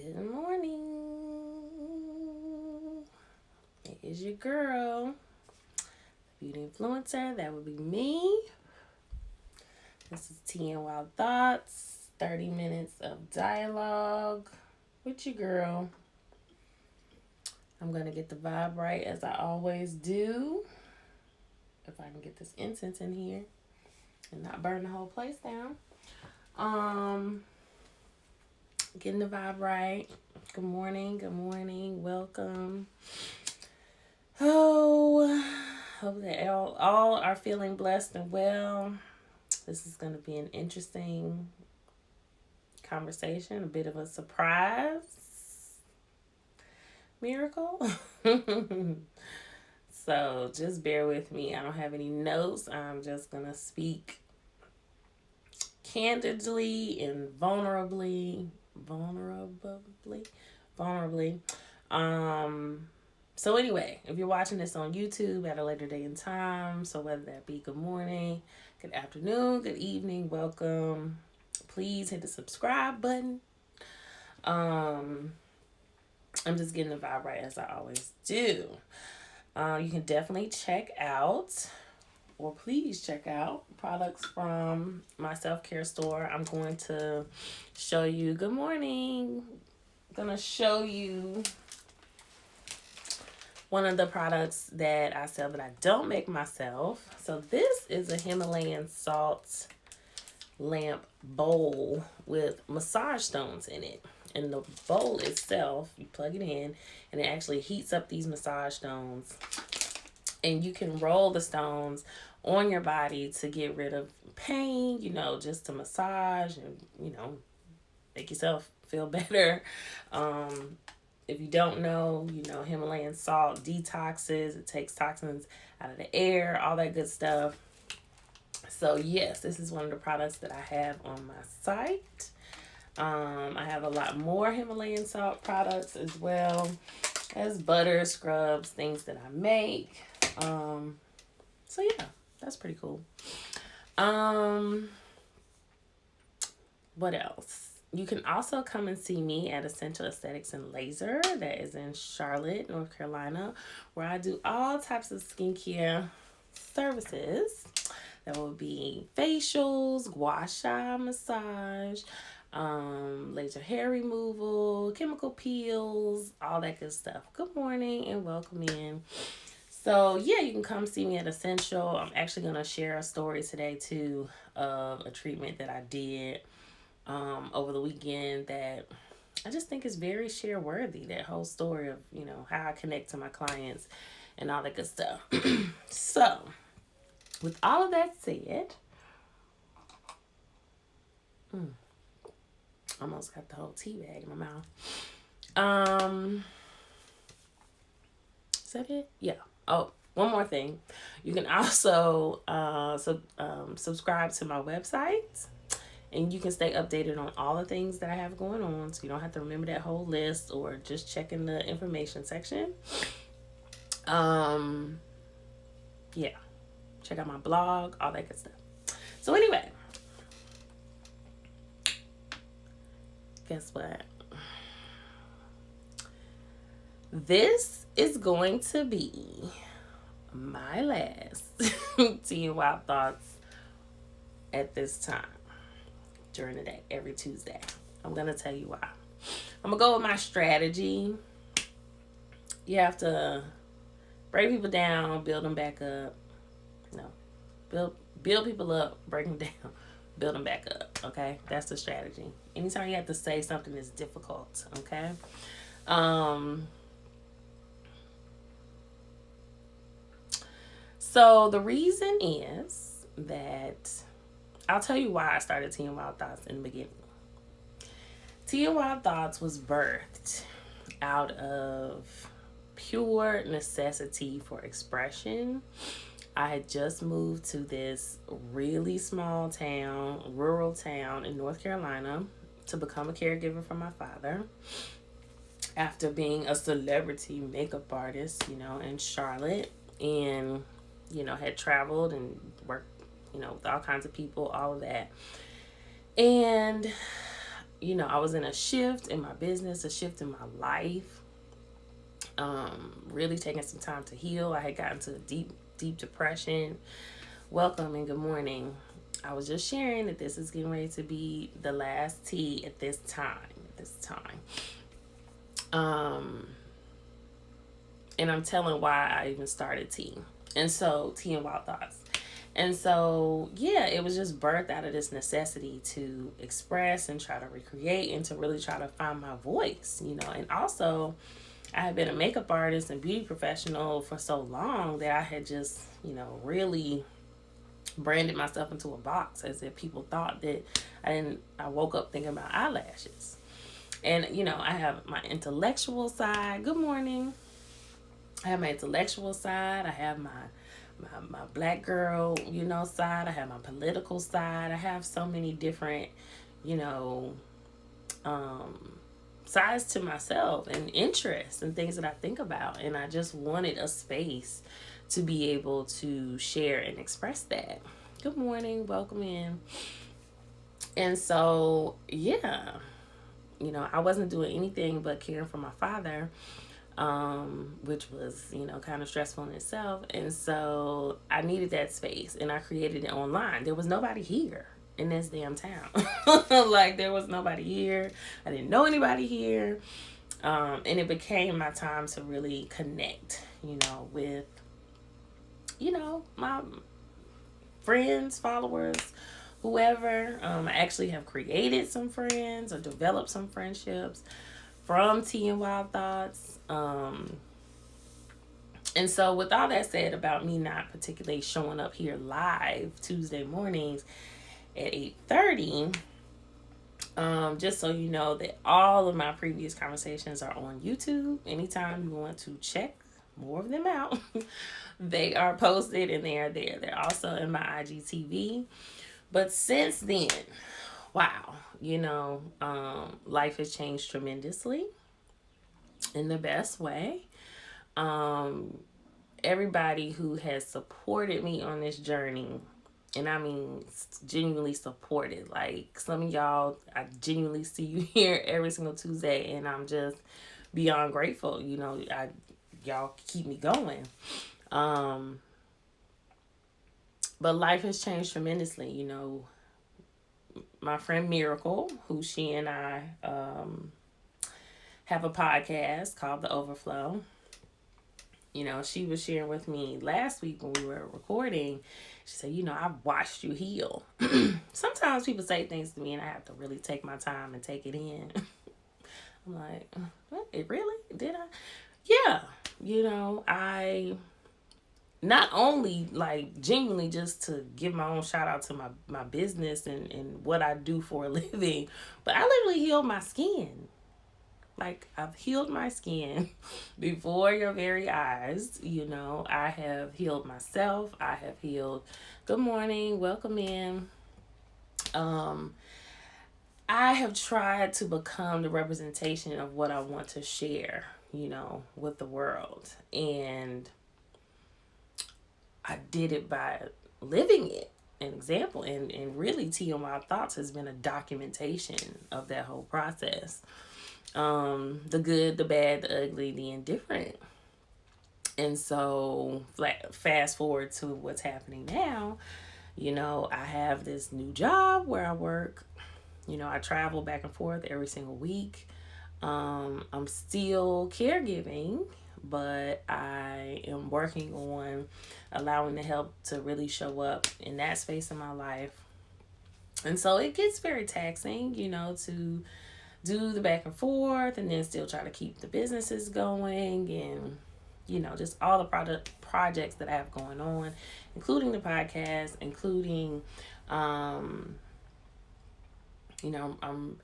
Good morning. It is your girl, beauty influencer. That would be me. This is Tea and Wild Thoughts. 30 minutes of dialogue with your girl. I'm going to get the vibe right as I always do. If I can get this incense in here and not burn the whole place down. Getting the vibe right. Good morning, welcome. Oh, hope that all are feeling blessed and well. This is going to be an interesting conversation, a bit of a surprise miracle. So just bear with me. I don't have any notes. I'm just going to speak candidly and vulnerably. So anyway, if you're watching this on YouTube at a later day and time, so whether that be good morning, good afternoon, good evening, welcome. Please hit the subscribe button. I'm just getting the vibe right as I always do. You can definitely check out, or please check out, products from my self-care store. I'm going to show you, good morning. I'm going to show you one of the products that I sell that I don't make myself. So this is a Himalayan salt lamp bowl with massage stones in it. And the bowl itself, you plug it in and it actually heats up these massage stones. And you can roll the stones on your body to get rid of pain, just to massage and, make yourself feel better. If you don't know, Himalayan salt detoxes. It takes toxins out of the air, all that good stuff. So yes, this is one of the products that I have on my site. I have a lot more Himalayan salt products as well as butter, scrubs, things that I make. So yeah, that's pretty cool. What else? You can also come and see me at Essential Aesthetics and Laser. That is in Charlotte, North Carolina, where I do all types of skincare services. That will be facials, gua sha massage, laser hair removal, chemical peels, all that good stuff. Good morning and welcome in. So yeah, you can come see me at Essential. I'm actually going to share a story today too of a treatment that I did over the weekend that I just think is very share worthy. That whole story of, how I connect to my clients and all that good stuff. So with all of that said, almost got the whole tea bag in my mouth. Is that it? Yeah. Oh, one more thing. You can also subscribe to my website. And you can stay updated on all the things that I have going on. So you don't have to remember that whole list or just check in the information section. Yeah. Check out my blog, all that good stuff. So anyway. Guess what? This is going to be my last Tea and Wild Thoughts at this time. During the day, every Tuesday. I'm going to tell you why. I'm going to go with my strategy. You have to break people down, build them back up. No. Build people up, break them down, build them back up. Okay? That's the strategy. Anytime you have to say something that's difficult. Okay? So the reason is that I'll tell you why I started Tea and Wild Thoughts in the beginning. Tea and Wild Thoughts was birthed out of pure necessity for expression. I had just moved to this really small town, rural town in North Carolina to become a caregiver for my father. After being a celebrity makeup artist, in Charlotte, and, had traveled and worked with all kinds of people, all of that. And I was in a shift in my business, a shift in my life. Really taking some time to heal. I had gotten to a deep depression. Welcome and good morning. I was just sharing that this is getting ready to be the last tea at this time. And I'm telling why I even started tea. And so, tea and wild thoughts. And so, yeah, it was just birthed out of this necessity to express and try to recreate and to really try to find my voice, And also, I had been a makeup artist and beauty professional for so long that I had just, really branded myself into a box, as if people thought that I woke up thinking about eyelashes. And, I have my intellectual side. Good morning. I have my intellectual side. I have my black girl, side. I have my political side. I have so many different, sides to myself and interests and things that I think about. And I just wanted a space to be able to share and express that. Good morning. Welcome in. And so, yeah, I wasn't doing anything but caring for my father, which was, kind of stressful in itself. And so I needed that space, and I created it online. There was nobody here in this damn town. Like, there was nobody here. I didn't know anybody here. And it became my time to really connect, with, my friends, followers, whoever. I actually have created some friends or developed some friendships from Tea and Wild Thoughts. And so with all that said about me not particularly showing up here live Tuesday mornings at 8:30, just so you know that all of my previous conversations are on YouTube. Anytime you want to check more of them out, they are posted and they are there. They're also in my IGTV. But since then, wow, life has changed tremendously in the best way. Everybody who has supported me on this journey, and I mean genuinely supported, like some of y'all, I genuinely see you here every single Tuesday, and I'm just beyond grateful. Y'all keep me going. But life has changed tremendously. My friend Miracle, who she and I have a podcast called The Overflow. She was sharing with me last week when we were recording. She said, I've watched you heal. Sometimes people say things to me and I have to really take my time and take it in. I'm like, what? It really? Did I? Yeah. I not only like genuinely just to give my own shout out to my business and what I do for a living, but I literally healed my skin. Like, I've healed my skin before your very eyes. I have healed myself. I have healed. Good morning. Welcome in. I have tried to become the representation of what I want to share, with the world. And I did it by living it, an example. And really, Tea and Wild Thoughts has been a documentation of that whole process. The good, the bad, the ugly, the indifferent. And so fast forward to what's happening now. I have this new job where I work. I travel back and forth every single week. I'm still caregiving, but I am working on allowing the help to really show up in that space in my life. And so it gets very taxing, to do the back and forth and then still try to keep the businesses going and, just all the projects that I have going on, including the podcast, including, I'm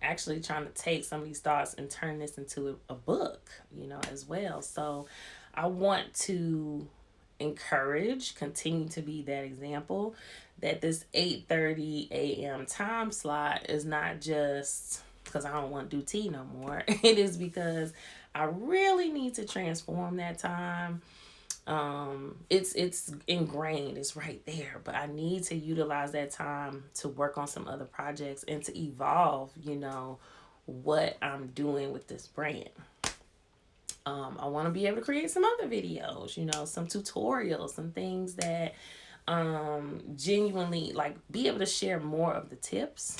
actually trying to take some of these thoughts and turn this into a book, as well. So I want to continue to be that example, that this 8:30 a.m. time slot is not just because I don't want to do tea no more. It is because I really need to transform that time. It's ingrained, it's right there, but I need to utilize that time to work on some other projects and to evolve, what I'm doing with this brand. I want to be able to create some other videos, some tutorials, some things that genuinely, like, be able to share more of the tips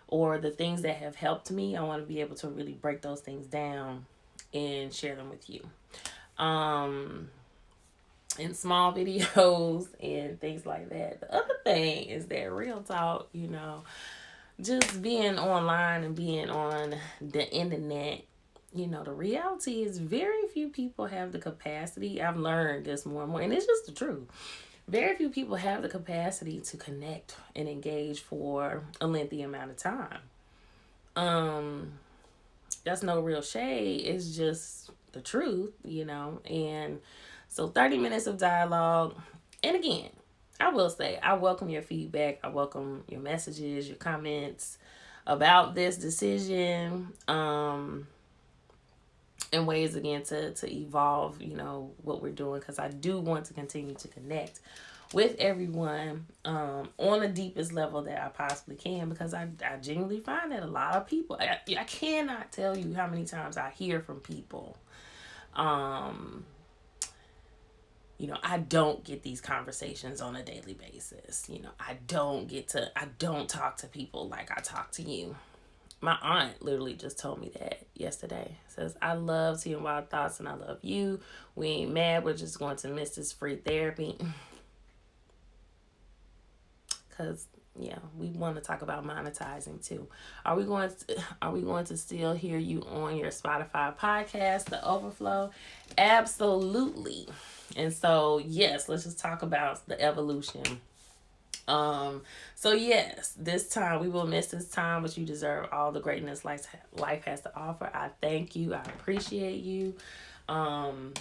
or the things that have helped me. I want to be able to really break those things down and share them with you. In small videos and things like that. The other thing is that real talk, just being online and being on the internet, the reality is very few people have the capacity. I've learned this more and more, and it's just the truth. Very few people have the capacity to connect and engage for a lengthy amount of time. That's no real shade. It's just the truth, and so 30 minutes of dialogue. And again, I will say, I welcome your feedback. I welcome your messages, your comments about this decision, and ways, again, to evolve, what we're doing. Because I do want to continue to connect with everyone on the deepest level that I possibly can. Because I genuinely find that a lot of people, I cannot tell you how many times I hear from people, I don't get these conversations on a daily basis. I don't talk to people like I talk to you. My aunt literally just told me that yesterday. Says, I love Tea and Wild Thoughts and I love you. We ain't mad. We're just going to miss this free therapy. Because, we want to talk about monetizing too. Are we going to still hear you on your Spotify podcast, The Overflow? Absolutely. And so, yes, let's just talk about the evolution. So yes, this time, we will miss this time, but you deserve all the greatness life has to offer. I thank you. I appreciate you. So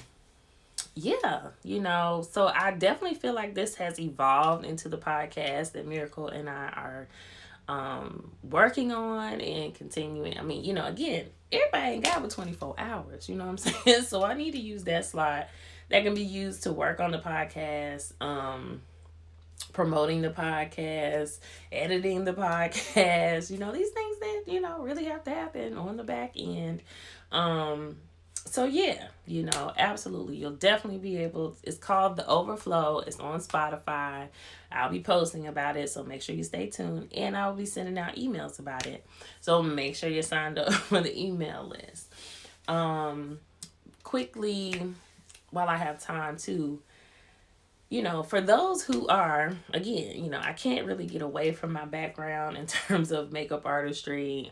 I definitely feel like this has evolved into the podcast that Miracle and I are working on and continuing. I mean, again, everybody ain't got but 24 hours, you know what I'm saying? So I need to use that slot that can be used to work on the podcast, promoting the podcast, editing the podcast, these things that, really have to happen on the back end. So yeah, absolutely. You'll definitely be able, it's called The Overflow. It's on Spotify. I'll be posting about it. So make sure you stay tuned, and I'll be sending out emails about it. So make sure you're signed up for the email list. Quickly, while I have time too, for those who are, again, I can't really get away from my background in terms of makeup artistry,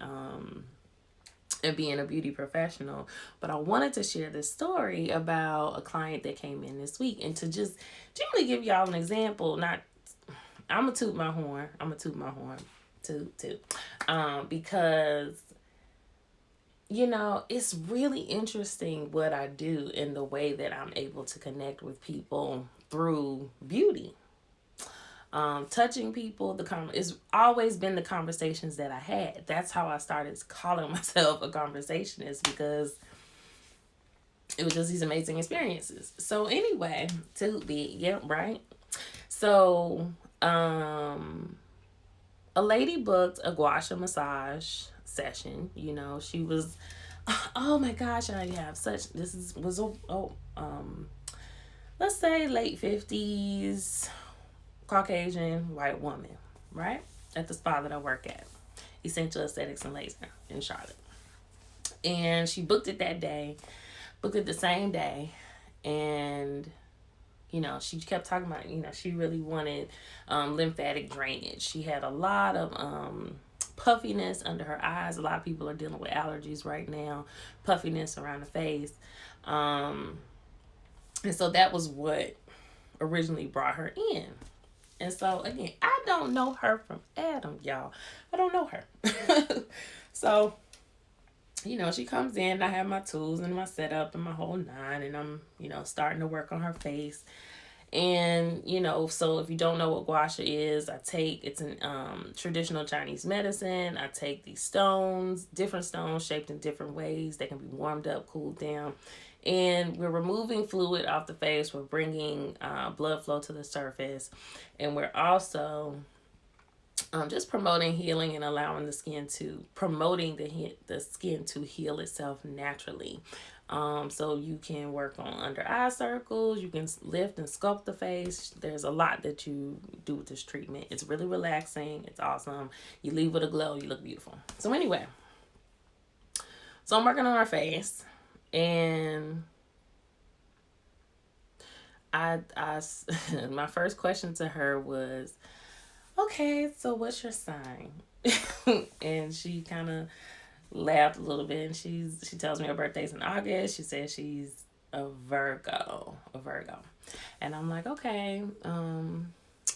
and being a beauty professional. But I wanted to share this story about a client that came in this week, and to just generally give y'all an example. I'm going to toot my horn. Toot. Because, it's really interesting what I do in the way that I'm able to connect with people through beauty. Touching people, it's always been the conversations that I had. That's how I started calling myself a conversationist, because it was just these amazing experiences. So anyway, right? So, a lady booked a gua sha massage session. She was, oh my gosh, let's say late 50s, Caucasian white woman, right? At the spa that I work at, Essential Aesthetics and Laser in Charlotte. And she booked it the same day. And, she kept talking about, she really wanted lymphatic drainage. She had a lot of puffiness under her eyes. A lot of people are dealing with allergies right now, puffiness around the face. And so that was what originally brought her in. And so, again, I don't know her from Adam, y'all. I don't know her. So, she comes in, I have my tools and my setup and my whole nine, and I'm, starting to work on her face. And, so if you don't know what gua sha is, it's an traditional Chinese medicine. I take these stones, different stones shaped in different ways. They can be warmed up, cooled down. And we're removing fluid off the face. We're bringing blood flow to the surface. And we're also just promoting healing and allowing the skin to the skin to heal itself naturally. So you can work on under eye circles, you can lift and sculpt the face. There's a lot that you do with this treatment. It's really relaxing. It's awesome. You leave with a glow. You look beautiful. So anyway, so I'm working on her face, and I my first question to her was, okay, so what's your sign? And she kind of laughed a little bit, and she tells me her birthday's in August. She says she's a Virgo. And I'm like, okay, do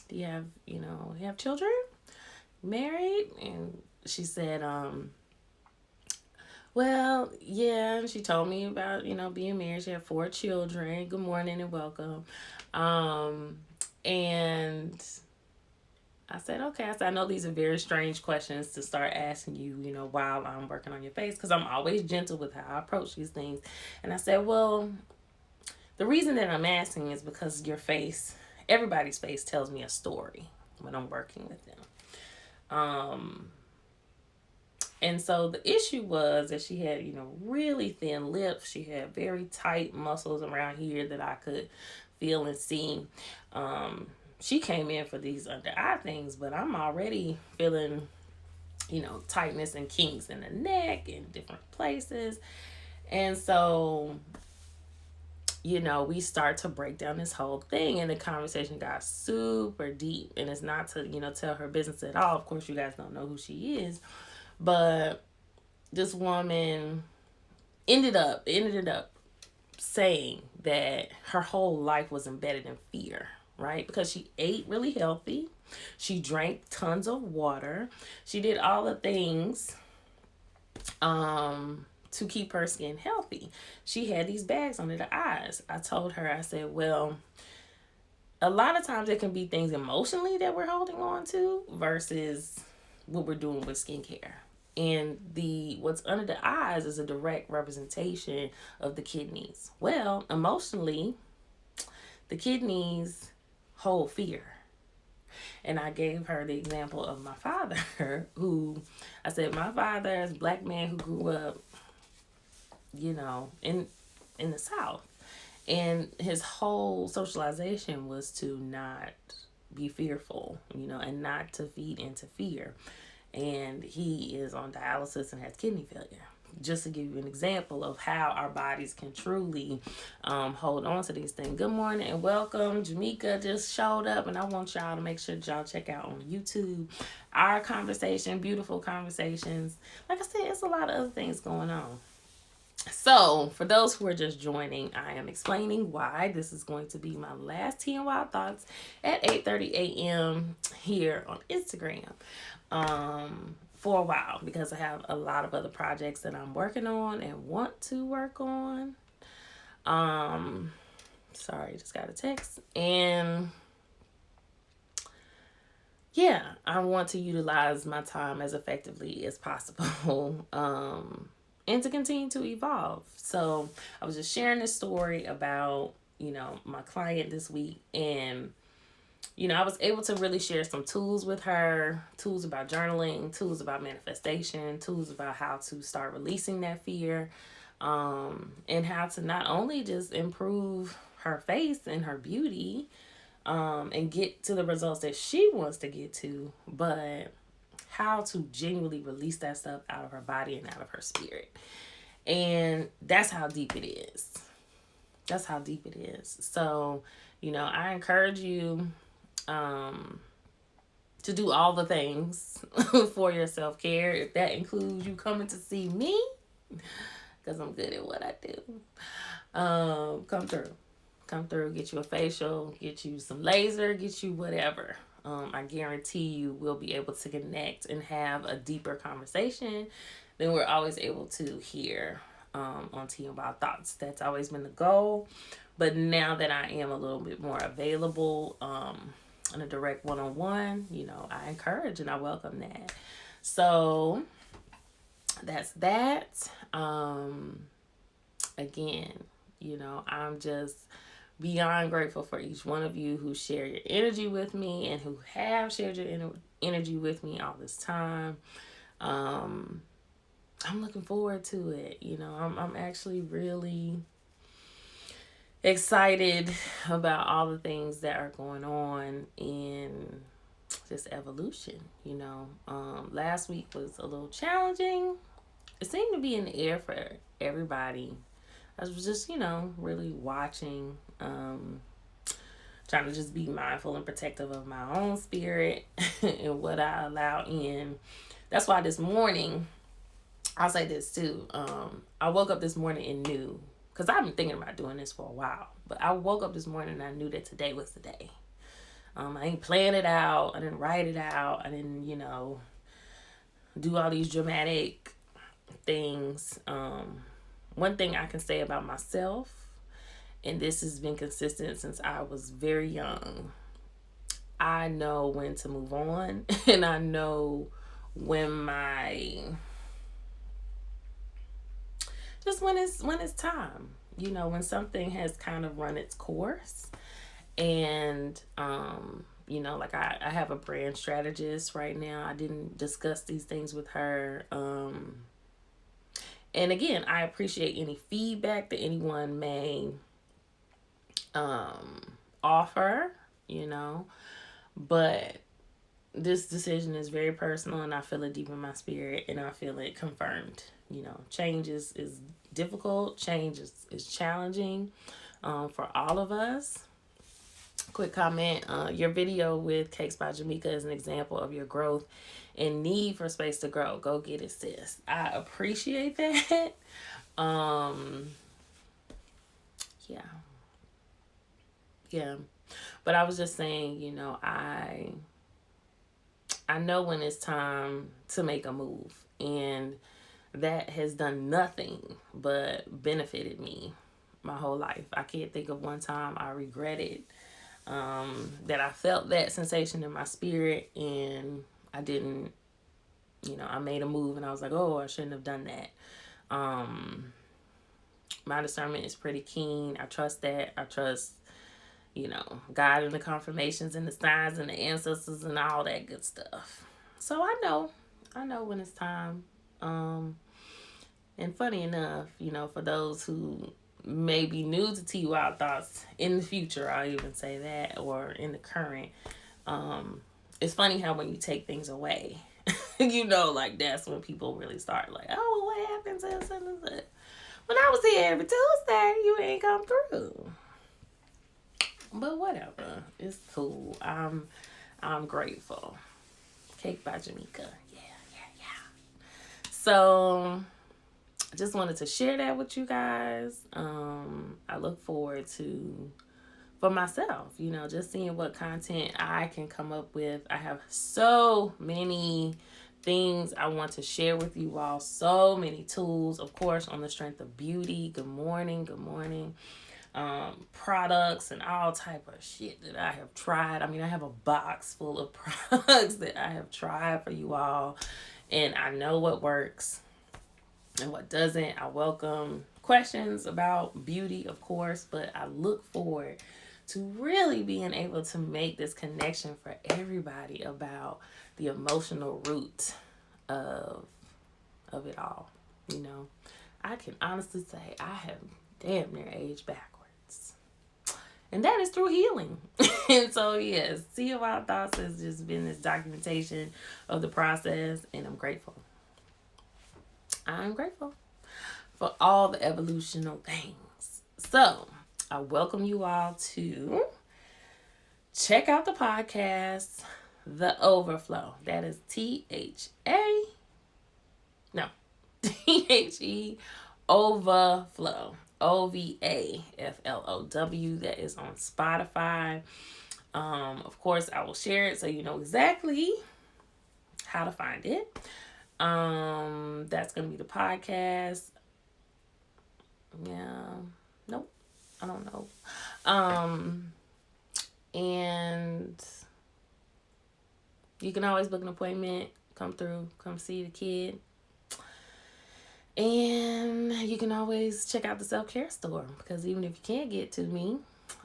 you have, you have children? Married? And she said, well, yeah. And she told me about, being married. She had 4 children. Good morning and welcome. And I said, okay. I know these are very strange questions to start asking you, while I'm working on your face, because I'm always gentle with how I approach these things. And I said, well, the reason that I'm asking is because your face, everybody's face tells me a story when I'm working with them. And so the issue was that she had, really thin lips. She had very tight muscles around here that I could feel and see. She came in for these under eye things, but I'm already feeling, tightness and kinks in the neck in different places. And so, we start to break down this whole thing, and the conversation got super deep. And it's not to, tell her business at all. Of course, you guys don't know who she is. But this woman ended up saying that her whole life was embedded in fear, right? Because she ate really healthy. She drank tons of water. She did all the things to keep her skin healthy. She had these bags under the eyes. I told her, I said, well, a lot of times it can be things emotionally that we're holding on to versus what we're doing with skincare. And what's under the eyes is a direct representation of the kidneys. Well, emotionally, the kidneys hold fear. And I gave her the example of my father, who I said, my father is a black man who grew up, in the South. And his whole socialization was to not be fearful, and not to feed into fear. And he is on dialysis and has kidney failure. Just to give you an example of how our bodies can truly hold on to these things. Good morning and welcome. Jamaica just showed up, and I want y'all to make sure that y'all check out on YouTube our conversation, beautiful conversations. Like I said, it's a lot of other things going on. So, for those who are just joining, I am explaining why this is going to be my last Tea and Wild Thoughts at 8:30 a.m. here on Instagram. For a while, because I have a lot of other projects that I'm working on and want to work on. Sorry, just got a text. And yeah, I want to utilize my time as effectively as possible. And to continue to evolve. So I was just sharing this story about, my client this week, and I was able to really share some tools with her, tools about journaling, tools about manifestation, tools about how to start releasing that fear, and how to not only just improve her face and her beauty, and get to the results that she wants to get to, but how to genuinely release that stuff out of her body and out of her spirit. And that's how deep it is. That's how deep it is. So, I encourage you to do all the things for your self-care. If that includes you coming to see me, because I'm good at what I do, come through, get you a facial, get you some laser, get you whatever. I guarantee you we'll be able to connect and have a deeper conversation than we're always able to hear on Tea and Wild Thoughts. That's always been the goal. But now that I am a little bit more available in a direct one-on-one, I encourage and I welcome that. So that's that. Again, I'm just beyond grateful for each one of you who share your energy with me and who have shared your energy with me all this time. I'm looking forward to it. You know, I'm actually really excited about all the things that are going on in this evolution. You know, last week was a little challenging. It seemed to be in the air for everybody. I was just, you know, really watching, trying to just be mindful and protective of my own spirit and what I allow in. That's why this morning, I'll say this too. I woke up this morning and knew, because I've been thinking about doing this for a while, but I woke up this morning and I knew that today was the day. I ain't plan it out. I didn't write it out. I didn't, you know, do all these dramatic things. One thing I can say about myself, and this has been consistent since I was very young, I know when to move on, and I know when when it's time. You know, when something has kind of run its course, and you know, like I have a brand strategist right now. I didn't discuss these things with her. And again, I appreciate any feedback that anyone may offer, you know, but this decision is very personal and I feel it deep in my spirit and I feel it confirmed. You know, change is difficult. Change is challenging for all of us. Quick comment, your video with Cakes by Jimmi is an example of your growth and need for space to grow. Go get it, sis. I appreciate that. Yeah. But I was just saying, you know, I know when it's time to make a move, and that has done nothing but benefited me my whole life. I can't think of one time I regretted that I felt that sensation in my spirit and I didn't, you know, I made a move and I was like, oh, I shouldn't have done that. My discernment is pretty keen. I trust that. I trust, you know, God and the confirmations and the signs and the ancestors and all that good stuff. So I know when it's time. And funny enough, you know, for those who may be new to T Wild Thoughts in the future, I'll even say that, or in the current, it's funny how when you take things away, you know, like that's when people really start like, oh, well, what happened to this and this? When I was here every Tuesday, you ain't come through. But whatever, it's cool. I'm grateful. Cake by Jimmi. Yeah. So I just wanted to share that with you guys. I look forward to, for myself, you know, just seeing what content I can come up with. I have so many things I want to share with you all. So many tools, of course, on the strength of beauty. Good morning. Products and all type of shit that I have tried. I mean, I have a box full of products that I have tried for you all, and I know what works and what doesn't. I welcome questions about beauty, of course, but I look forward to really being able to make this connection for everybody about the emotional root of it all. You know, I can honestly say I have damn near aged backwards. And that is through healing. And so, yes, See Wild Thoughts has just been this documentation of the process, and I'm grateful. I'm grateful for all the evolutional things. So, I welcome you all to check out the podcast, The Overflow. That is THE Overflow. OVAFLOW. That is on Spotify. Of course, I will share it so you know exactly how to find it. That's going to be the podcast. Yeah. Nope. I don't know. And you can always book an appointment. Come through. Come see the kid. And you can always check out the self-care store, because even if you can't get to me,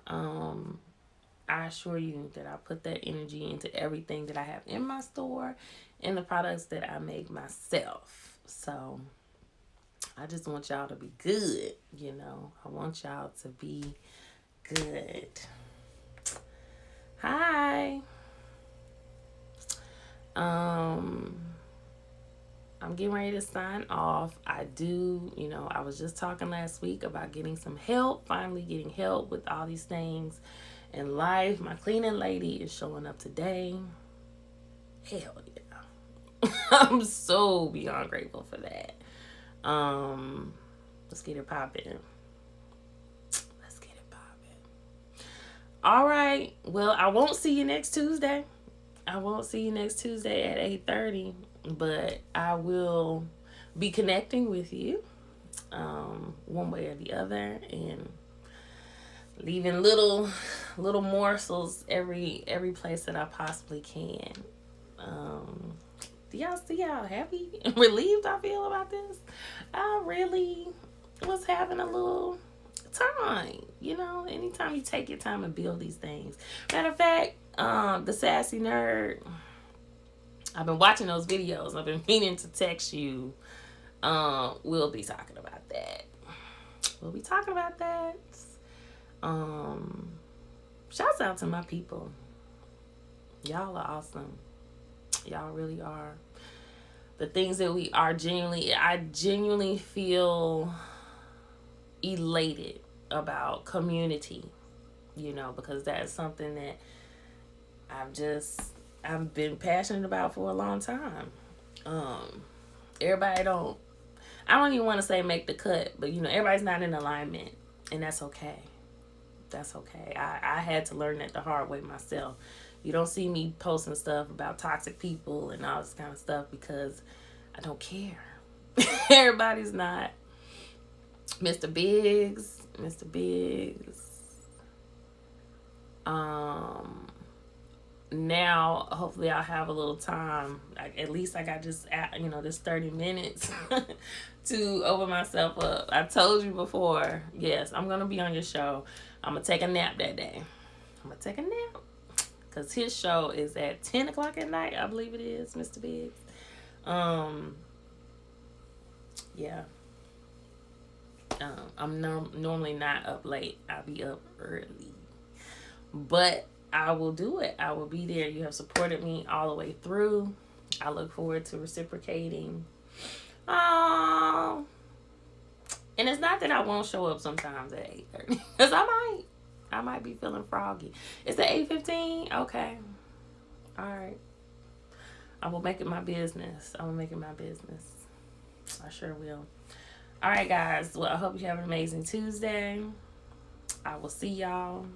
I assure you that I put that energy into everything that I have in my store and the products that I make myself. So I just want y'all to be good, you know. I want y'all to be good. Hi. I'm getting ready to sign off. I do, you know, I was just talking last week about getting some help, finally getting help with all these things in life. My cleaning lady is showing up today. Hell yeah. I'm so beyond grateful for that. Let's get it popping. Let's get it popping. All right. Well, I won't see you next Tuesday. I won't see you next Tuesday at 8:30, but I will be connecting with you one way or the other, and leaving little morsels every place that I possibly can. Do y'all see how happy and relieved I feel about this? I really was having a little time, you know. Anytime you take your time and build these things. Matter of fact, the Sassy Nerd, I've been watching those videos. I've been meaning to text you. We'll be talking about that. Shouts out to my people. Y'all are awesome. Y'all really are. The things that we are I genuinely feel elated about community, you know, because that's something that I've been passionate about for a long time. Everybody I don't even want to say make the cut, but you know, everybody's not in alignment, and that's okay. That's okay. I had to learn that the hard way myself. You don't see me posting stuff about toxic people and all this kind of stuff because I don't care. Everybody's not Mr. Biggs. Now, hopefully I'll have a little time. At least I got just, you know, this 30 minutes to open myself up. I told you before, yes, I'm going to be on your show. I'm going to take a nap that day. Because his show is at 10 o'clock at night, I believe it is, Mr. Biggs. Yeah. I'm normally not up late. I'll be up early. But I will do it. I will be there. You have supported me all the way through. I look forward to reciprocating. And it's not that I won't show up sometimes at 8:30. Because I might be feeling froggy. It's at 8:15? Okay. All right. I will make it my business. I sure will. All right, guys. Well, I hope you have an amazing Tuesday. I will see y'all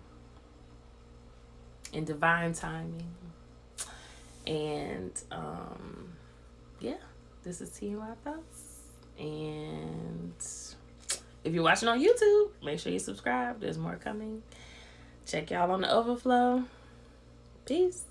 in divine timing. And, yeah. This is TNY Thoughts. And if you're watching on YouTube, make sure you subscribe. There's more coming. Check y'all on the overflow. Peace.